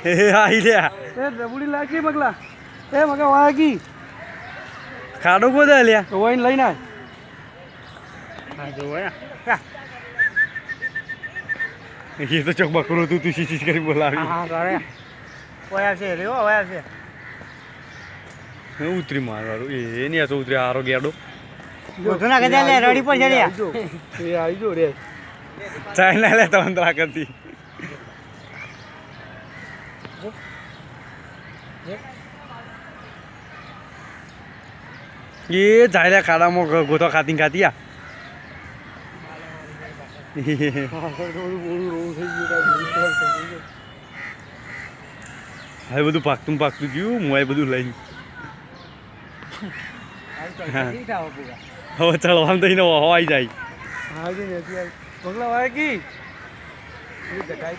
એ આઈ લે એ રબુડી લાગી મગલા એ મગા વાગી ખાડો ગોદા લ્યા તો વાઈન લઈને આય હા જો એ તો ચોક બકરો તું સીસી કરી બોલાવી હા કરે ઓયા છે રે ઓયા છે ઉતરી મારવાળું એ નહીં તો ઉતરી હારો ગેડો ગોધના કદા લે રડી પર ચડ્યા એ આવી જો રે ચાઇના લે તો અંતરા કરતી એ જાય ખાડામાં ગોતો ખાતી ખાતી આ હવે બધું પાકતું ગયું હું બધું લઈને હવે ચડવાનું થઈને હવાઈ જાય પગલા વાગી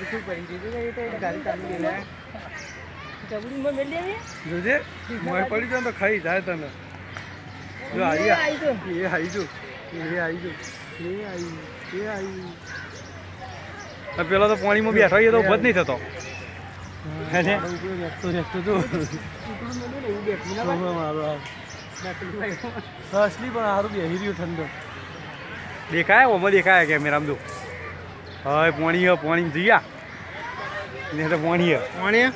શું કરી દીધું ગાડી ચાલી ગઈ જોજે મોય પડી જાય તો ખાઈ જાય તને જો આવી એ આવી જો એ આવી જો એ આવી પેલો તો પાણીમાં બેઠો એ તો ઉભો જ નહીં થતો સસલી પણ સારું બેહી રહ્યું ઠંડો દેખાય ઓમાં દેખાય કેમેરામાં તો હવે પાણી જઈયા ને તો પાણી